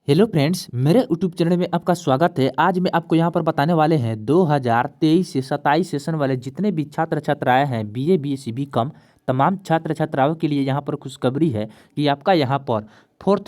Hello friends, मेरे YouTube channel में आपका स्वागत है। आज मैं आपको यहाँ पर बताने वाले हैं 2023 से 27 सेशन वाले जितने भी छात्र छात्राएं हैं बीए बीएससी बीकॉम तमाम छात्र छात्राओं के लिए यहाँ पर खुशखबरी है कि आपका यहाँ पर फोर्थ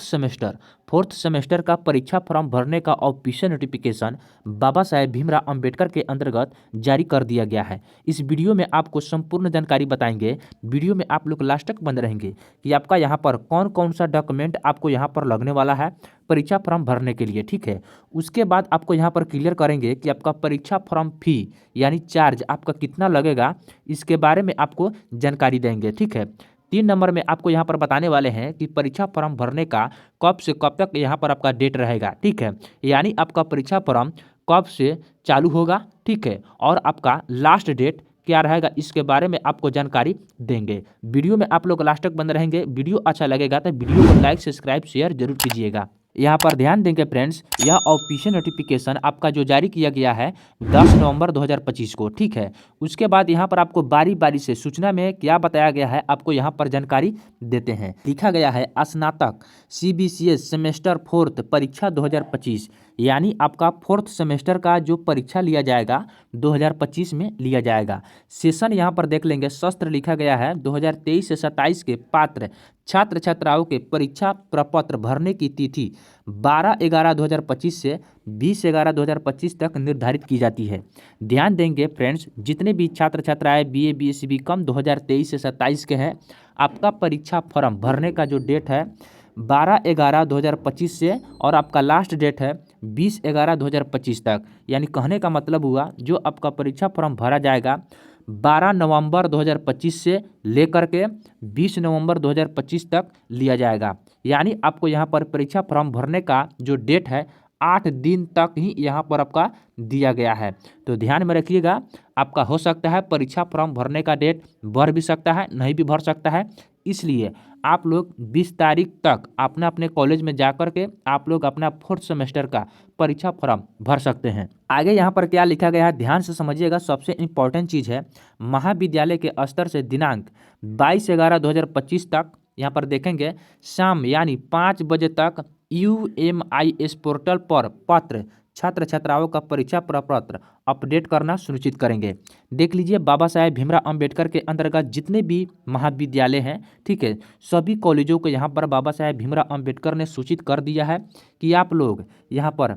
सेमेस्टर का परीक्षा फॉर्म भरने का ऑफिशियल नोटिफिकेशन बाबा साहेब भीमराव अंबेडकर के अंतर्गत जारी कर दिया गया है। इस वीडियो में आपको संपूर्ण जानकारी बताएंगे। वीडियो में आप लोग लास्ट तक बंद रहेंगे कि आपका यहाँ पर कौन कौन सा डॉक्यूमेंट आपको यहाँ पर लगने वाला है परीक्षा फॉर्म भरने के लिए, ठीक है। उसके बाद आपको यहाँ पर क्लियर करेंगे कि आपका परीक्षा फॉर्म फी यानी चार्ज आपका कितना लगेगा, इसके बारे में आपको जानकारी देंगे, ठीक है। 3 नंबर में आपको यहाँ पर बताने वाले हैं कि परीक्षा फॉर्म भरने का कब से कब तक यहाँ पर आपका डेट रहेगा, ठीक है। यानी आपका परीक्षा फॉर्म कब से चालू होगा, ठीक है, और आपका लास्ट डेट क्या रहेगा, इसके बारे में आपको जानकारी देंगे। वीडियो में आप लोग लास्ट तक बंद रहेंगे। वीडियो अच्छा लगेगा तो वीडियो को लाइक सब्सक्राइब शेयर जरूर कीजिएगा। यहाँ पर ध्यान देंगे फ्रेंड्स, यह ऑफिशियल नोटिफिकेशन आपका जो जारी किया गया है 10 नवंबर 2025 को, ठीक है। उसके बाद यहाँ पर आपको बारी बारी से सूचना में क्या बताया गया है आपको यहाँ पर जानकारी देते हैं। लिखा गया है स्नातक CBCS सेमेस्टर 4 परीक्षा 2025, यानी आपका 4th सेमेस्टर का जो परीक्षा लिया जाएगा 2025 में लिया जाएगा। सेशन यहाँ पर देख लेंगे, सत्र लिखा गया है 2023 से 27 के पात्र छात्र छात्राओं के परीक्षा प्रपत्र भरने की तिथि 12/11/2025 से 20/11/2025 तक निर्धारित की जाती है। ध्यान देंगे फ्रेंड्स, जितने भी छात्र छात्राएं बीए बीएससी बीकॉम 2023 से 27 के हैं, आपका परीक्षा फॉर्म भरने का जो डेट है 12/11/2025 से और आपका लास्ट डेट है 20/11/2025 तक। यानी कहने का मतलब हुआ जो आपका परीक्षा फॉर्म भरा जाएगा 12 नवंबर 2025 से लेकर के 20 नवंबर 2025 तक लिया जाएगा। यानी आपको यहाँ पर परीक्षा फॉर्म भरने का जो डेट है 8 दिन तक ही यहाँ पर आपका दिया गया है। तो ध्यान में रखिएगा, आपका हो सकता है परीक्षा फॉर्म भरने का डेट बढ़ भी सकता है, नहीं भी भर सकता है। इसलिए आप लोग 20 तारीख तक अपने अपने कॉलेज में जाकर के आप लोग अपना 4th सेमेस्टर का परीक्षा फॉर्म भर सकते हैं। आगे यहाँ पर क्या लिखा गया है ध्यान से समझिएगा, सबसे इम्पोर्टेंट चीज़ है। महाविद्यालय के स्तर से दिनांक 22/11/2025 तक यहाँ पर देखेंगे शाम यानी 5 बजे तक UMIS पोर्टल पर पत्र छात्र छात्राओं का परीक्षा प्रपत्र अपडेट करना सुनिश्चित करेंगे। देख लीजिए, बाबा साहेब भीमराव अंबेडकर के अंतर्गत जितने भी महाविद्यालय हैं, ठीक है, सभी कॉलेजों को यहाँ पर बाबा साहेब भीमराव अंबेडकर ने सूचित कर दिया है कि आप लोग यहाँ पर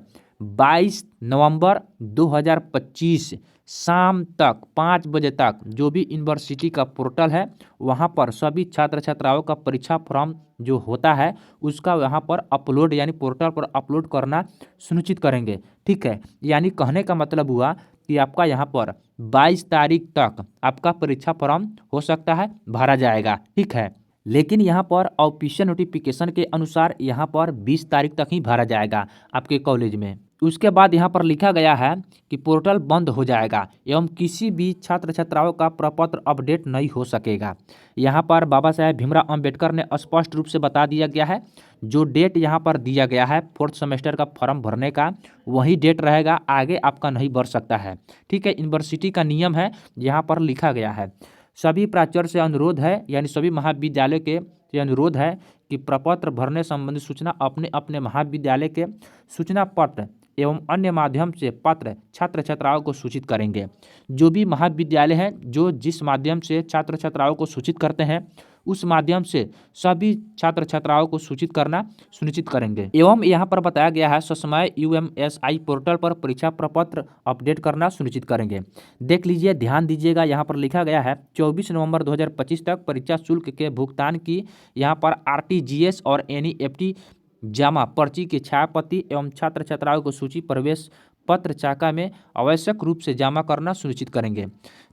22 नवंबर 2025 शाम तक 5 बजे तक जो भी यूनिवर्सिटी का पोर्टल है वहाँ पर सभी छात्र छात्राओं का परीक्षा फॉर्म जो होता है उसका यहाँ पर अपलोड यानी पोर्टल पर अपलोड करना सुनिश्चित करेंगे, ठीक है। यानी कहने का मतलब हुआ कि आपका यहाँ पर 22 तारीख तक आपका परीक्षा फॉर्म हो सकता है भरा जाएगा, ठीक है। लेकिन यहाँ पर ऑफिशियल नोटिफिकेशन के अनुसार यहाँ पर 20 तारीख तक ही भरा जाएगा आपके कॉलेज में। उसके बाद यहाँ पर लिखा गया है कि पोर्टल बंद हो जाएगा एवं किसी भी छात्र छात्राओं का प्रपत्र अपडेट नहीं हो सकेगा। यहाँ पर बाबा साहेब भीमराव अंबेडकर ने स्पष्ट रूप से बता दिया गया है, जो डेट यहाँ पर दिया गया है 4th सेमेस्टर का फॉर्म भरने का वही डेट रहेगा, आगे आपका नहीं बढ़ सकता है, ठीक है। यूनिवर्सिटी का नियम है, यहाँ पर लिखा गया है। सभी प्राचार्य से अनुरोध है, यानी सभी महाविद्यालय के से अनुरोध है कि प्रपत्र भरने संबंधी सूचना अपने अपने महाविद्यालय के सूचना पत्र एवं अन्य माध्यम से पत्र छात्र छात्राओं को सूचित करेंगे। जो भी महाविद्यालय हैं जो जिस माध्यम से छात्र छात्राओं को सूचित करते हैं उस माध्यम से सभी छात्र छात्राओं को सूचित करना सुनिश्चित करेंगे। एवं यहाँ पर बताया गया है ससमय UMSI पोर्टल पर परीक्षा प्रपत्र अपडेट करना सुनिश्चित करेंगे। देख लीजिए, ध्यान दीजिएगा, यहाँ पर लिखा गया है 24 नवंबर 2025 तक परीक्षा शुल्क के भुगतान की यहाँ पर RTGS और NEFT जमा पर्ची की छायाप्रति एवं छात्र छात्राओं को सूची प्रवेश पत्र चाका में आवश्यक रूप से जमा करना सुनिश्चित करेंगे।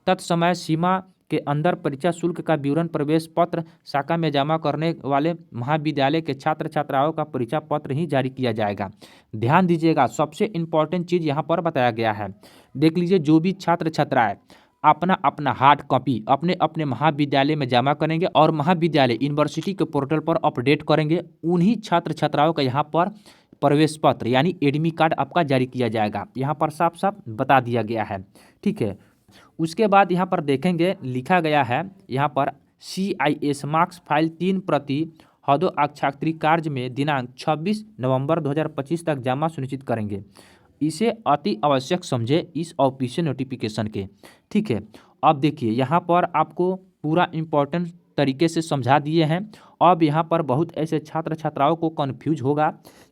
तत्समय सीमा के अंदर परीक्षा शुल्क का विवरण प्रवेश पत्र शाखा में जमा करने वाले महाविद्यालय के छात्र छात्राओं का परीक्षा पत्र ही जारी किया जाएगा। ध्यान दीजिएगा, सबसे इम्पोर्टेंट चीज़ यहाँ पर बताया गया है। देख लीजिए, जो भी छात्र छात्राएं अपना अपना हार्ड कॉपी अपने अपने महाविद्यालय में जमा करेंगे और महाविद्यालय यूनिवर्सिटी के पोर्टल पर अपडेट करेंगे, उन्हीं छात्र छात्राओं का यहाँ पर प्रवेश पत्र यानी एडमिट कार्ड आपका जारी किया जाएगा। यहाँ पर साफ साफ बता दिया गया है, ठीक है। उसके बाद यहाँ पर देखेंगे लिखा गया है यहाँ पर CIS मार्क्स फाइल 3 प्रति हस्ताक्षरी कार्य में दिनांक 26 नवंबर 2025 तक जमा सुनिश्चित करेंगे। इसे अति आवश्यक समझे इस ऑफिशियल नोटिफिकेशन के। ठीक है, अब देखिए यहाँ पर आपको पूरा इम्पोर्टेंट तरीके से समझा दिए हैं। अब यहाँ पर बहुत ऐसे छात्र छात्राओं को कन्फ्यूज होगा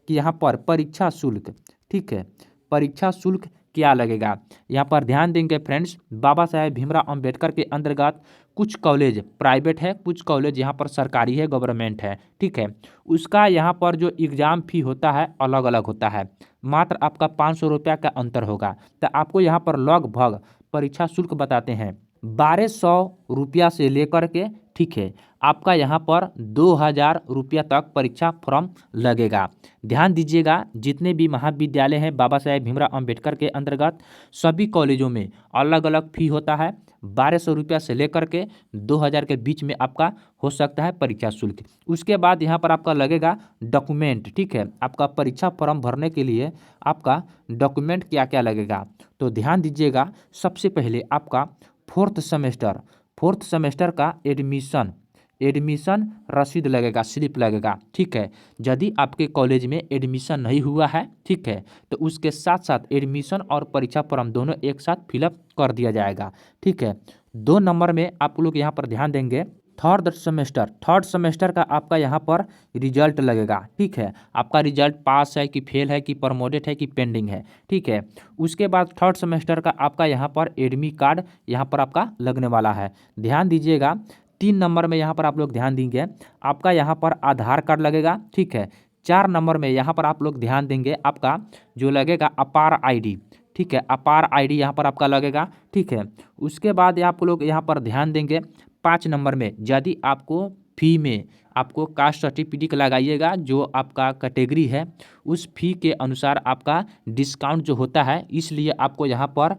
कि यहाँ पर परीक्षा शुल्क, ठीक है, परीक्षा शुल्क क्या लगेगा। यहाँ पर ध्यान देंगे फ्रेंड्स, बाबा साहेब भीमराव अंबेडकर के अंतर्गत कुछ कॉलेज प्राइवेट है, कुछ कॉलेज यहाँ पर सरकारी है, गवर्नमेंट है। ठीक है, उसका यहाँ पर जो एग्ज़ाम फी होता है अलग अलग होता है, मात्र आपका 500 रुपया का अंतर होगा। तो आपको यहाँ पर लगभग परीक्षा शुल्क बताते हैं 1200 रुपया से लेकर के, ठीक है, आपका यहाँ पर 2000 रुपया तक परीक्षा फॉर्म लगेगा। ध्यान दीजिएगा, जितने भी महाविद्यालय हैं बाबा साहेब भीमराव अंबेडकर के अंतर्गत, सभी कॉलेजों में अलग अलग फ़ी होता है। 1200 रुपया से लेकर के 2000 के बीच में आपका हो सकता है परीक्षा शुल्क। उसके बाद यहाँ पर आपका लगेगा डॉक्यूमेंट। ठीक है, आपका परीक्षा फॉर्म भरने के लिए आपका डॉक्यूमेंट क्या क्या लगेगा, तो ध्यान दीजिएगा। सबसे पहले आपका फोर्थ सेमेस्टर का एडमिशन रसीद लगेगा, स्लिप लगेगा। ठीक है, यदि आपके कॉलेज में एडमिशन नहीं हुआ है, ठीक है, तो उसके साथ साथ एडमिशन और परीक्षा फॉर्म दोनों एक साथ फिलअप कर दिया जाएगा। ठीक है, 2 नंबर में आप लोग यहाँ पर ध्यान देंगे, थर्ड सेमेस्टर का आपका यहाँ पर रिजल्ट लगेगा। ठीक है, आपका रिजल्ट पास है कि फेल है कि प्रमोटेड है कि पेंडिंग है। ठीक है, उसके बाद थर्ड सेमेस्टर का आपका यहाँ पर एडमिट कार्ड यहाँ पर आपका लगने वाला है। ध्यान दीजिएगा, 3 नंबर में यहाँ पर आप लोग ध्यान देंगे, आपका यहाँ पर आधार कार्ड लगेगा। ठीक है, 4 नंबर में यहाँ पर आप लोग ध्यान देंगे, आपका जो लगेगा अपार आईडी। ठीक है, अपार आईडी यहाँ पर आपका लगेगा। ठीक है, उसके बाद आप लोग यहाँ पर ध्यान देंगे, 5 नंबर में यदि आपको फी में आपको कास्ट सर्टिफिकेट लगाइएगा, जो आपका कैटेगरी है उस फी के अनुसार आपका डिस्काउंट जो होता है, इसलिए आपको यहाँ पर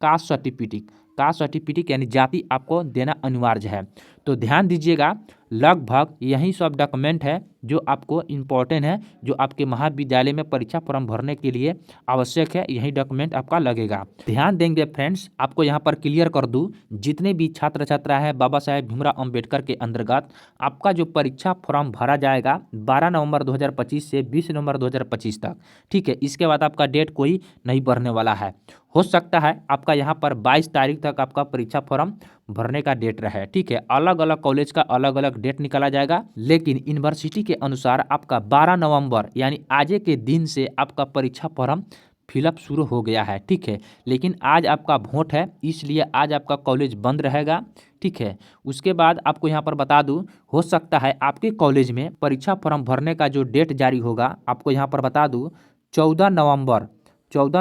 कास्ट सर्टिफिकेट यानी जाति आपको देना अनिवार्य है। तो ध्यान दीजिएगा, लगभग यही सब डॉक्यूमेंट है जो आपको इम्पोर्टेंट है, जो आपके महाविद्यालय में परीक्षा फॉर्म भरने के लिए आवश्यक है। यही डॉक्यूमेंट आपका लगेगा। ध्यान देंगे फ्रेंड्स, आपको यहाँ पर क्लियर कर दूँ, जितने भी छात्र छात्रा है बाबा साहेब भीमराव अंबेडकर के अंतर्गत आपका जो परीक्षा फॉर्म भरा जाएगा 12 नवंबर 2025 से 20 नवंबर 2025 तक। ठीक है, इसके बाद आपका डेट कोई नहीं बढ़ने वाला है। हो सकता है आपका यहाँ पर 22 तारीख तक आपका परीक्षा फॉर्म भरने का डेट रहे। ठीक है, अलग अलग कॉलेज का अलग अलग डेट निकाला जाएगा, लेकिन यूनिवर्सिटी के अनुसार आपका 12 नवंबर यानी आज के दिन से आपका परीक्षा फॉर्म फिलअप शुरू हो गया है। ठीक है, लेकिन आज आपका वोट है, इसलिए आज आपका कॉलेज बंद रहेगा। ठीक है, उसके बाद आपको यहाँ पर बता दूँ, हो सकता है आपके कॉलेज में परीक्षा फॉर्म भरने का जो डेट जारी होगा, आपको यहाँ पर बता दूँ 14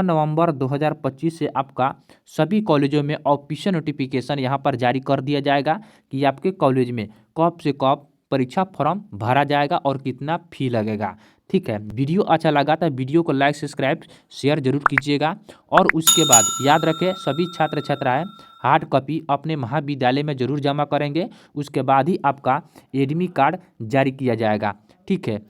नवंबर 2025 से आपका सभी कॉलेजों में ऑफिशियल नोटिफिकेशन यहाँ पर जारी कर दिया जाएगा कि आपके कॉलेज में कब से कब परीक्षा फॉर्म भरा जाएगा और कितना फी लगेगा। ठीक है, वीडियो अच्छा लगा तो वीडियो को लाइक सब्सक्राइब शेयर जरूर कीजिएगा। और उसके बाद याद रखें, सभी छात्र छात्राएं हार्ड कॉपी अपने महाविद्यालय में जरूर जमा करेंगे, उसके बाद ही आपका एडमिट कार्ड जारी किया जाएगा। ठीक है।